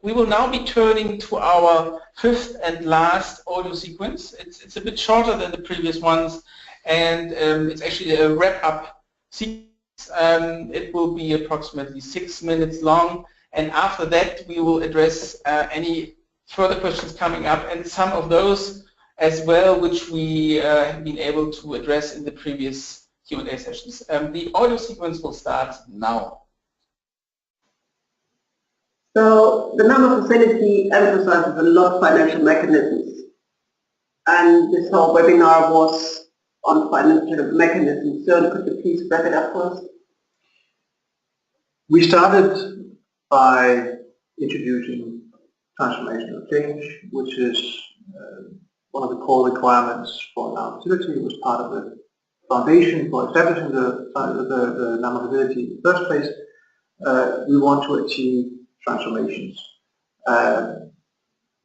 We will now be turning to our fifth and last audio sequence. It's a bit shorter than the previous ones, and it's actually a wrap-up sequence. It will be approximately 6 minutes long, and after that we will address any further questions coming up, and some of those as well which we have been able to address in the previous Q&A sessions. The audio sequence will start now. So the NAMA facility emphasizes a lot of financial mechanisms, and this whole webinar was on financial mechanisms. So could you please wrap it up for us? We started by introducing transformational change, which is one of the core requirements for NAMA facility. It was part of the foundation for establishing the NAMA facility in the first place. We want to achieve transformations.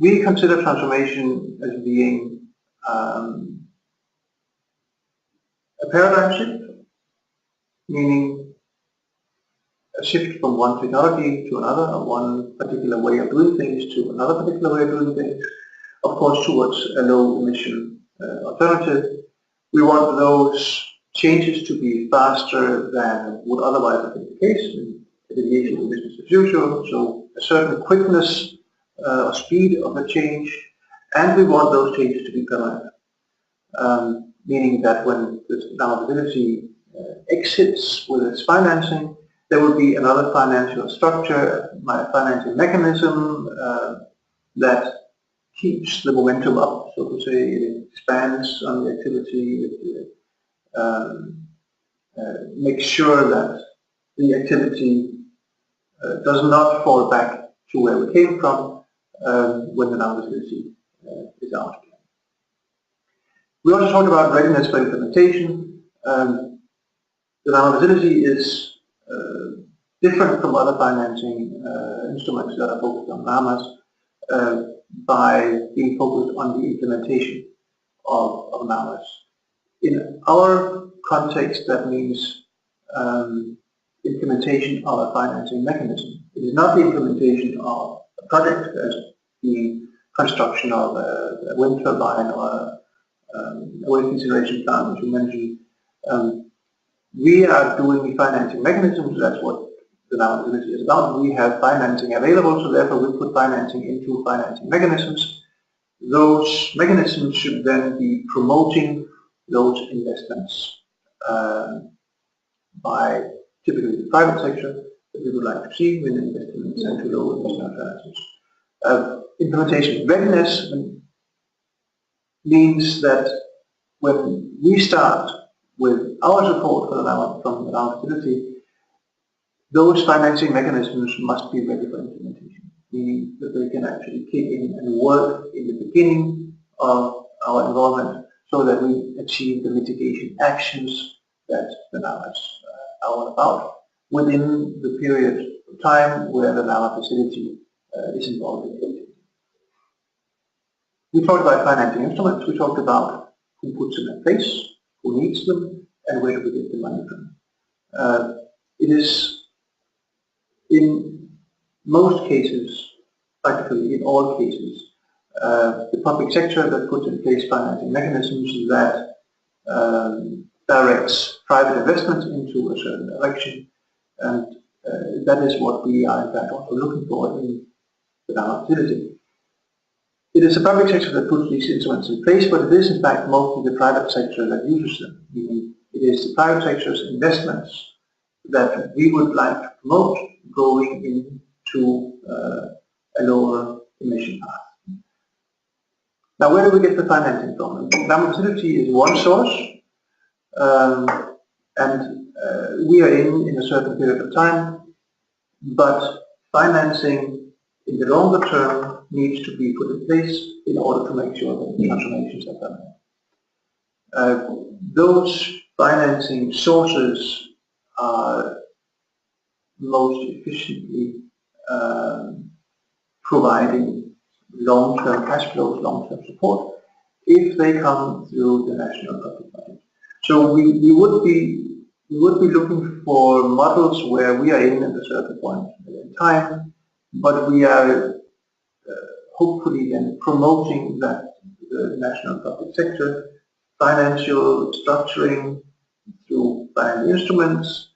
We consider transformation as being a paradigm shift, meaning a shift from one technology to another, or one particular way of doing things to another particular way of doing things, of course towards a low emission alternative. We want those changes to be faster than would otherwise have been the case. Deviation of business as usual, so a certain quickness or speed of the change, and we want those changes to be permanent, meaning that when the NAMA facility exits with its financing, there will be another financial structure, financial mechanism that keeps the momentum up, so to say. It expands on the activity, it makes sure that the activity does not fall back to where we came from when the NAMA facility is out again. We also talked about readiness for implementation. The NAMA facility is different from other financing instruments that are focused on NAMAs by being focused on the implementation of NAMAs. In our context, that means implementation of a financing mechanism. It is not the implementation of a project as the construction of a wind turbine or a waste incineration plant, as you mentioned. We are doing the financing mechanisms. That's what the NAMA facility is about. We have financing available, so therefore we put financing into financing mechanisms. Those mechanisms should then be promoting those investments by typically the private sector that we would like to see when investing into low emission alternatives. Implementation readiness means that when we start with our support for from the NAMA facility, those financing mechanisms must be ready for implementation, meaning that they can actually kick in and work in the beginning of our involvement so that we achieve the mitigation actions that the NAMAs are all about within the period of time where the NAMA facility is involved in activity. We talked about financing instruments. We talked about who puts them in place, who needs them, and where do we get the money from. It is in most cases, practically in all cases, the public sector that puts in place financing mechanisms that directs private investment into a certain direction, and that is what we are in fact also looking for in the NAMA facility. It is the public sector that puts these instruments in place, but it is in fact mostly the private sector that uses them. Meaning it is the private sector's investments that we would like to promote going into a lower emission path. Now, where do we get the financing from? The NAMA facility is one source, and we are in a certain period of time, but financing in the longer term needs to be put in place in order to make sure that the transformations are permanent. Those financing sources are most efficiently providing long-term cash flows, long-term support, if they come through the national public budget. So we would be looking for models where we are in at a certain point in time, but we are hopefully then promoting that the national public sector, financial structuring through financial instruments,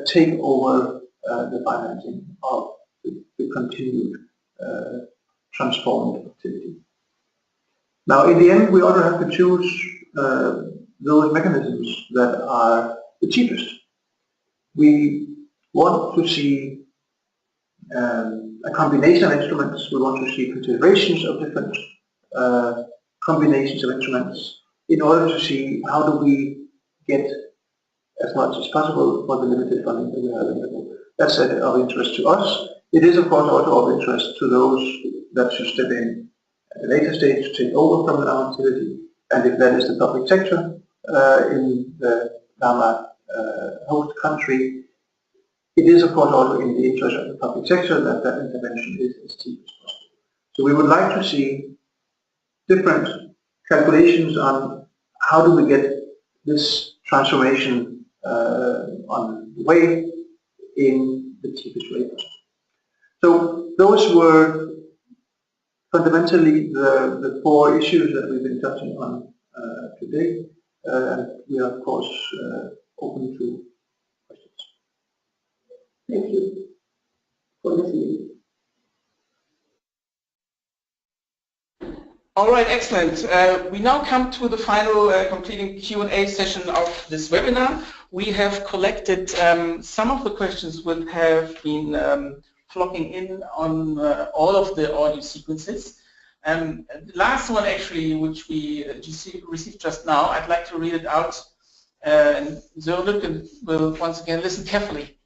take over the financing of the continued transformative activity. Now, in the end, we also have to choose those mechanisms that are the cheapest. We want to see a combination of instruments. We want to see considerations of different combinations of instruments in order to see how do we get as much as possible for the limited funding that we have available. That's of interest to us. It is, of course, also of interest to those that should step in at a later stage to take over from the NAMA activity, and if that is the public sector in the NAMA host country, it is, of course, also in the interest of the public sector that that intervention is as cheap as possible. So we would like to see different calculations on how do we get this transformation on the way in the cheapest way possible. So those were fundamentally the four issues that we've been touching on today. We are, of course, open to questions. Thank you for listening. All right, excellent. We now come to the final completing Q&A session of this webinar. We have collected some of the questions that have been flocking in on all of the audio sequences. The last one actually, which we received just now, I'd like to read it out, and Zerlücken will once again listen carefully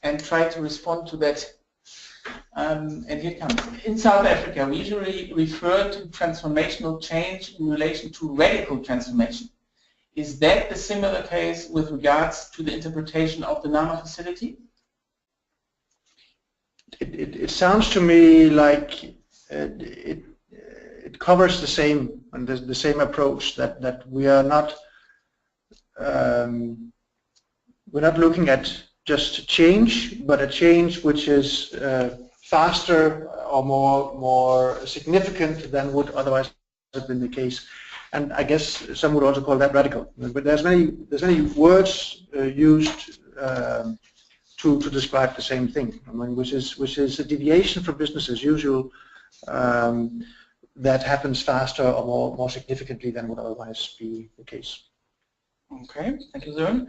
and try to respond to that. And here it comes. In South Africa, we usually refer to transformational change in relation to radical transformation. Is that the similar case with regards to the interpretation of the NAMA facility? It sounds to me like it covers the same and the same approach that we are not we're not looking at just change, but a change which is faster or more significant than would otherwise have been the case. And I guess some would also call that radical. But there's many words used to describe the same thing, I mean, which is a deviation from business as usual that happens faster or more significantly than would otherwise be the case. Okay, thank you, Søren.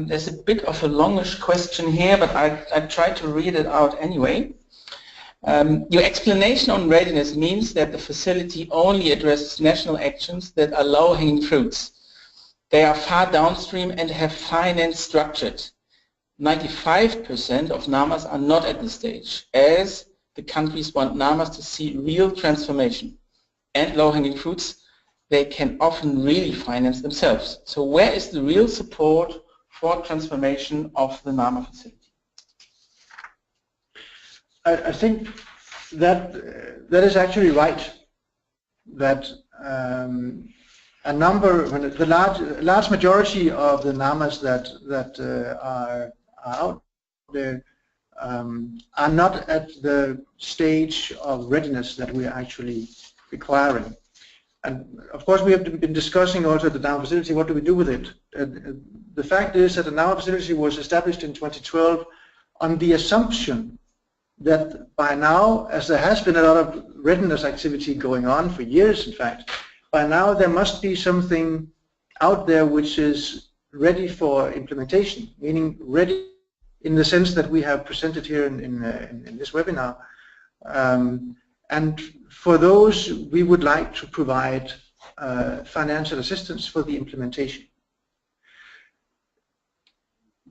There's a bit of a longish question here, but I try to read it out anyway. Your explanation on readiness means that the facility only addresses national actions that are low-hanging fruits. They are far downstream and have finance structured. 95% of NAMAs are not at this stage, as the countries want NAMAs to see real transformation. And low-hanging fruits, they can often really finance themselves. So where is the real support for transformation of the NAMA facility? I think that is actually right. That a number, the large majority of the NAMAs that are out there are not at the stage of readiness that we are actually requiring. And of course, we have been discussing also at the NAMA facility, what do we do with it? The fact is that the NAMA facility was established in 2012 on the assumption that by now, as there has been a lot of readiness activity going on for years, in fact, by now there must be something out there which is ready for implementation, meaning ready in the sense that we have presented here in this webinar. And for those, we would like to provide financial assistance for the implementation.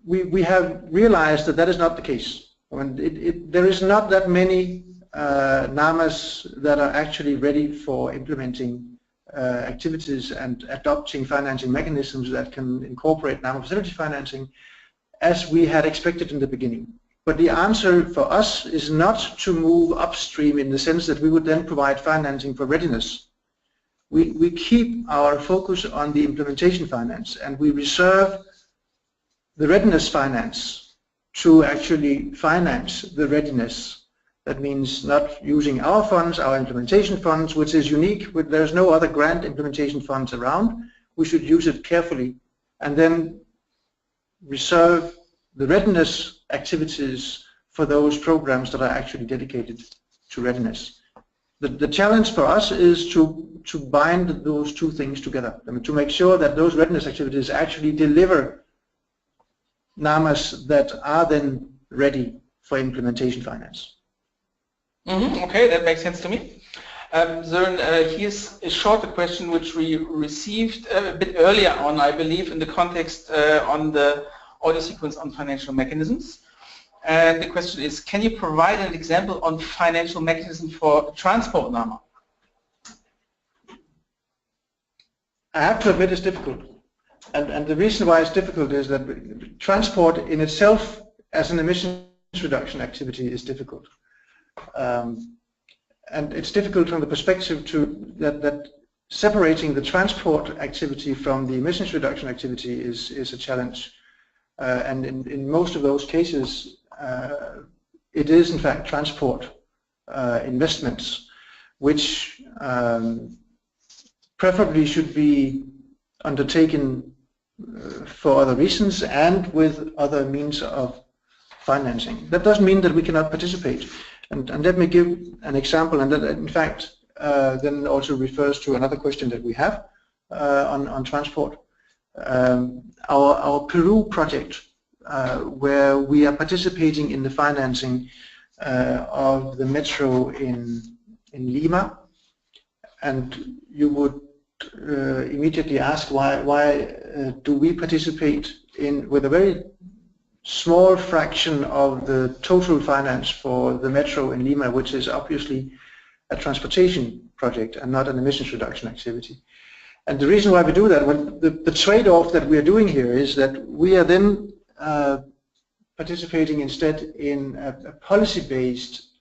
We have realized that that is not the case. I mean, there is not that many NAMAs that are actually ready for implementing activities and adopting financing mechanisms that can incorporate NAMA facility financing as we had expected in the beginning. But the answer for us is not to move upstream in the sense that we would then provide financing for readiness. We keep our focus on the implementation finance, and we reserve the readiness finance to actually finance the readiness That means not using our funds, our implementation funds, which is unique. There's no other grant implementation funds around. We should use it carefully and then reserve the readiness activities for those programs that are actually dedicated to readiness. The challenge for us is to bind those two things together, I mean, to make sure that those readiness activities actually deliver NAMAs that are then ready for implementation finance. Okay, that makes sense to me. Søren, here's a shorter question which we received a bit earlier on, I believe, in the context on the audio sequence on financial mechanisms. And the question is, can you provide an example on financial mechanism for transport NAMA? I have to admit it's difficult. And the reason why it's difficult is that transport in itself as an emissions reduction activity is difficult. And it's difficult from the perspective that separating the transport activity from the emissions reduction activity is a challenge. And in most of those cases, it is in fact transport investments which preferably should be undertaken for other reasons and with other means of financing. That doesn't mean that we cannot participate. And let me give an example, and that in fact then also refers to another question that we have on transport. Our Peru project, where we are participating in the financing of the metro in Lima, and you would immediately ask why do we participate in with a very small fraction of the total finance for the metro in Lima, which is obviously a transportation project and not an emissions reduction activity. And the reason why we do that, well, the trade-off that we are doing here is that we are then participating instead in a policy-based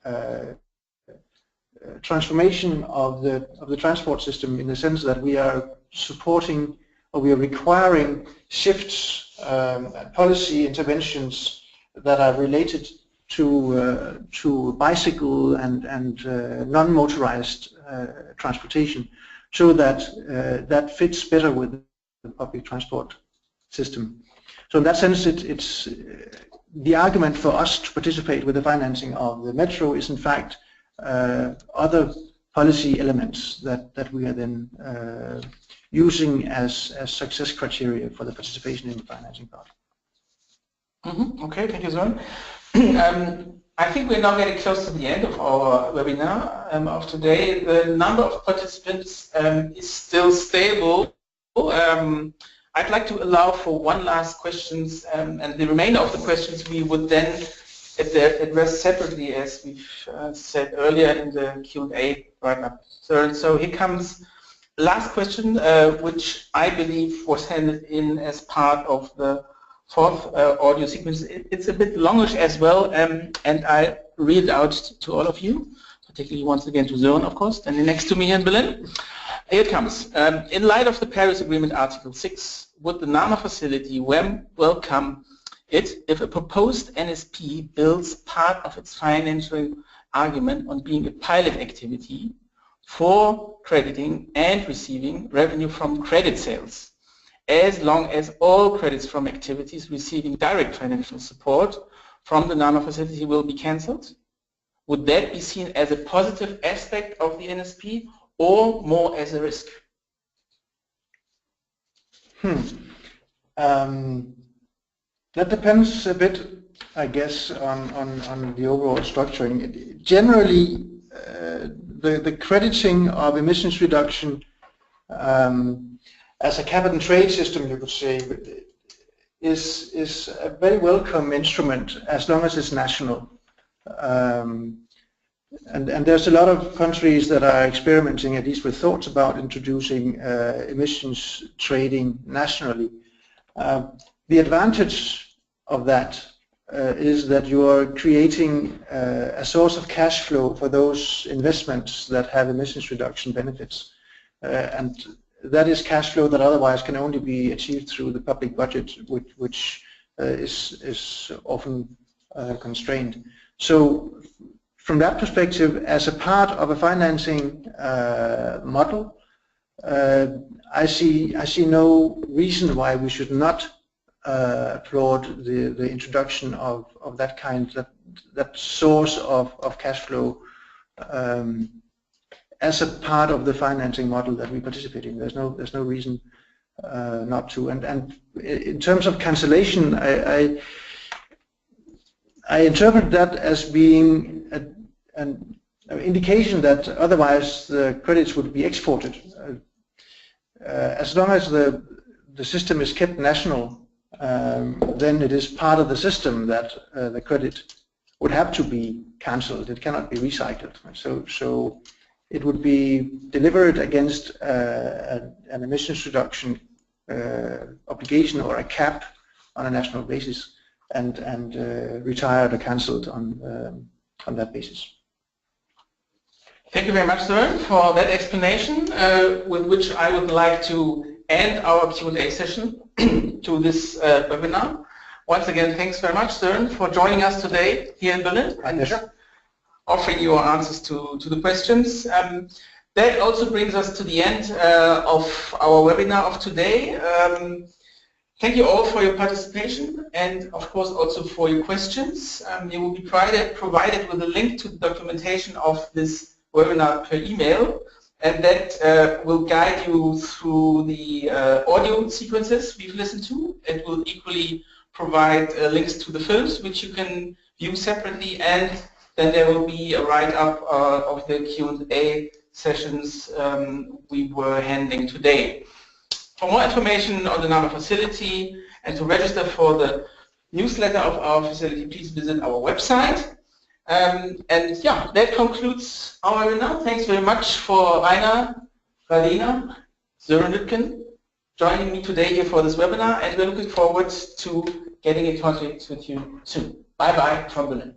transformation of the transport system, in the sense that we are supporting or we are requiring shifts, policy interventions that are related to bicycle and non-motorized transportation, so that that fits better with the public transport system. So in that sense, it's the argument for us to participate with the financing of the metro is in fact other policy elements that we are then using as success criteria for the participation in the financing part. Okay, thank you, Søren. I think we're now getting close to the end of our webinar of today. The number of participants is still stable. I'd like to allow for one last question, and the remainder of the questions we would then address separately, as we've said earlier in the Q&A write-up. So here comes last question, which I believe was handed in as part of the fourth audio sequence. It's a bit longish as well, and I read it out to all of you, particularly once again to Søren, of course, and next to me here in Berlin. Here it comes. In light of the Paris Agreement Article 6, would the NAMA facility welcome it if a proposed NSP builds part of its financial argument on being a pilot activity for crediting and receiving revenue from credit sales, as long as all credits from activities receiving direct financial support from the NAMA facility will be cancelled? Would that be seen as a positive aspect of the NSP or more as a risk? That depends a bit, I guess, on the overall structuring. Generally, the crediting of emissions reduction as a cap-and-trade system, you could say, is a very welcome instrument as long as it's national. And there's a lot of countries that are experimenting, at least with thoughts about introducing emissions trading nationally. The advantage of that is that you are creating a source of cash flow for those investments that have emissions reduction benefits. And that is cash flow that otherwise can only be achieved through the public budget, which is often constrained. So from that perspective, as a part of a financing model, I see no reason why we should not applaud the introduction of that kind, that source of cash flow as a part of the financing model that we participate in. There's no reason not to. And in terms of cancellation, I interpret that as being an indication that otherwise the credits would be exported. As long as the system is kept national, then it is part of the system that the credit would have to be cancelled. It cannot be recycled. So it would be delivered against an emissions reduction obligation or a cap on a national basis, and retired or cancelled on that basis. Thank you very much, Søren, for that explanation, with which I would like to end our Q&A session to this webinar. Once again, thanks very much, Søren, for joining us today here in Berlin and offering your answers to the questions. That also brings us to the end of our webinar of today. Thank you all for your participation and, of course, also for your questions. You will be provided with a link to the documentation of this webinar per email, and that will guide you through the audio sequences we've listened to. It will equally provide links to the films, which you can view separately, and then there will be a write-up of the Q&A sessions we were handling today. For more information on the NAMA facility and to register for the newsletter of our facility, please visit our website. And yeah, that concludes our webinar. Thanks very much for Rainer, Radina, Søren Lütken joining me today here for this webinar, and we're looking forward to getting in contact with you soon. Bye-bye from Berlin.